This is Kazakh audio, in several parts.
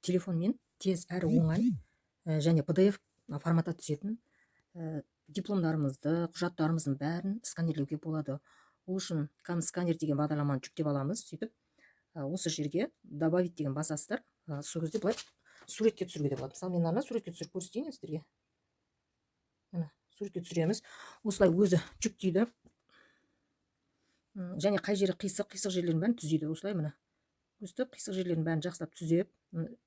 телефонмен тез әрі оңай және PDF форматта түсетін дипломдарымызды, құжаттарымыздың бәрін сканерлеуге болады. Ол үшін сканер деген бағдарламаны жүктеп аламыз. Сөйтіп осы жерге добавить деген басасыздар. Сол кезде былай суретке түсіруге де болады. Мысалы, мен мына суретке түсіріп көрсетейін сіздерге. Міне, суретке түсіреміз. Осылай өзі жүктейді. Және қай жері қисық жерлерін бәрін түзейді. Осылай міне. Өстіп қисық жерлерін бәрін жақсылап түзеп,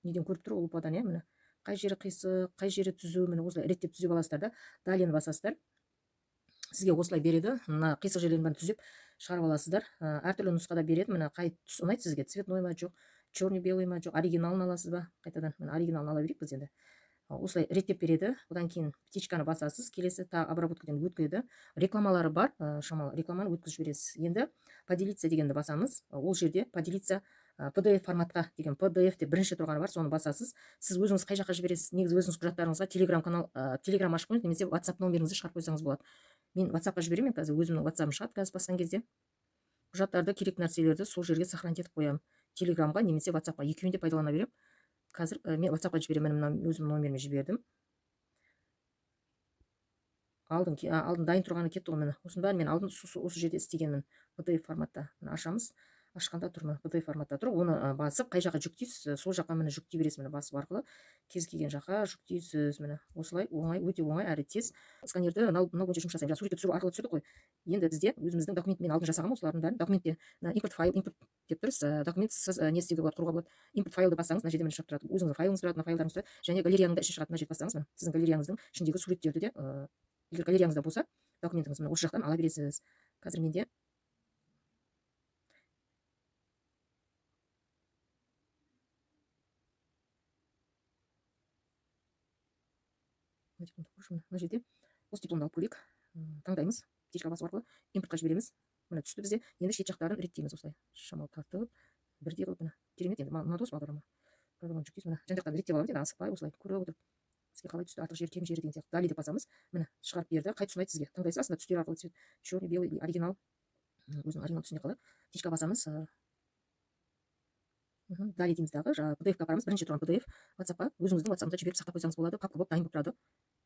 неден көріп тұр, лупадан, иә, міне. Қай жері қисық, қай жері түзу, міне осылай реттеп түзеп аласыздар да. Далені басасыздар. Сізге осылай береді. Мына қисық жерлерін бәрін түзеп шығарып аласыздар. Әртүрлі нұсқада береді. Міне қай түс ұнайды сізге? Цветной ма, жоқ, черный белый ма, жоқ, оригиналын аласыз ба? Қайтадан міне оригиналын ала берейік біз енді. Осылай реттеп береді. Одан кейін птичканы басасыз, келесі тағы обработкадан өткізеді. Рекламалары бар, шамалы рекламаны өткізіп жібересіз. Енді поделиться дегенді басамыз. Ол жерде поделиться PDF форматқа деген PDF деп бірінші тұрғаны бар, соны басасыз. Сіз өзіңіз қай жаққа жібересіз? Негізі өзіңіз құжаттарыңызға Telegram ашып қойыңыз, немесе WhatsApp номеріңізді шығарып қойсаңыз болады. Мен WhatsApp-қа жіберемін, қазір өзімнің WhatsApp-ым шығады, қазір басқан кезде. Құжаттарды, керек нәрселерді сол жерге сохранить етіп қоямын. Telegram-ға немесе WhatsApp-қа, екеуін де пайдалана беремін. Қазір мен WhatsApp-қа жіберемін, өзімнің номеріме жібердім. Алдын дайын тұрғаны кетті ғой, міне. Осының бәрін мен алдын осы жерде істегенмін. PDF форматта. Ашамыз. Ашқанда тұр, PDF форматта тұр. Оны басып, қай жаққа жүктейсіз, сол жаққа міне жүктей бересіз, міне басып арқылы кез келген жаққа жүктейсіз, міне. Осылай оңай, өте оңай әрі тез. Сканерді мынау бойынша жұмыс жасаймын. Суретке түсіру арқылы түсірдік қой. Енді бізде өзіміздің документмен алдын жасағанмын осылардың бәрін. Документте импорт файл, импорт деп тұрсыз, документсіз не істеуге болады, құруға болады. Импорт файлды бассаңыз, мына жерде міне шығып тұрады. Өзіңіздің файлыңыз тұрады, мына файлдарыңыз тұрады, және галереяның да іші шығады. Мына жерді бассаңыз, міне сіздің галереяңыздың ішіндегі суреттерді де, егер галереяңызда болса, документіңіз міне осы жақтан ала бересіз. Қазір менде мына жерде осы дипломды алып көрейік. Таңдаймыз, птичка басу арқылы импортқа жібереміз. Міне түсті бізде. Енді шет жақтарын реттейміз осылай. Шамалы тартып, бірдей қылып, міне. Керемет, енді мына дос бағдарлама. Бағдарламаны жүктейсіз, міне. Жан жақтан реттеп аламыз, енді асықпай осылай көріп отырып. Сізге қалай түсті, артық жері, кем жері деген сияқты. Дали деп басамыз. Міне, шығарып берді. Қай түс ұнайды сізге? Таңдайсыз, астында түстер арқылы цвет, черный, белый, оригинал. Өзінің оригинал түсіне қалады. Птичка басамыз. Дали дейміз дағы, PDF-қа апарамыз. Бірінші тұрған PDF WhatsApp-қа өзіңіздің WhatsApp-ыңызға жіберіп сақтап қойсаңыз болады. Папка болып дайын болып тұрады.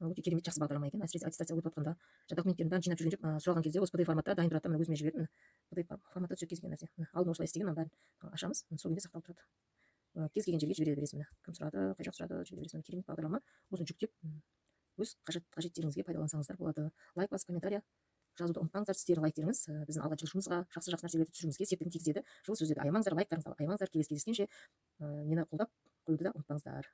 Өте керемет, жақсы бағдарлама екен. Әсіресе аттестация өтіп жатқанда, документтерін бәрін жинап жүрген жоқ, сұраған кезде осы PDF форматта дайын тұрады. Міне өзіме жібердім. PDF форматта түседі кез келген нәрсе. Алдын осылай істеген, бәрін ашамыз. Сол күйінде сақталып тұрады. Кез келген жерге жібере бересіз. Кім сұрады, қай жақ сұрады, жібере бересіз. Керемет бағдарлама. Осыны жүктеп, өз қажеттеріңізге пайдалансаңыздар болады. Лайк басып, комментария жазуды ұмытпаңыздар. Сіздердің лайктеріңіз біздің алға жылжуымызға, жақсы нәрселерді түсіруімізге септігін тигізеді. Жылы сөздерді аямаңыздар, лайктарыңызды аямаңыздар. Келесі кездескенше мені қолдап қоюды да ұмытпаңыздар.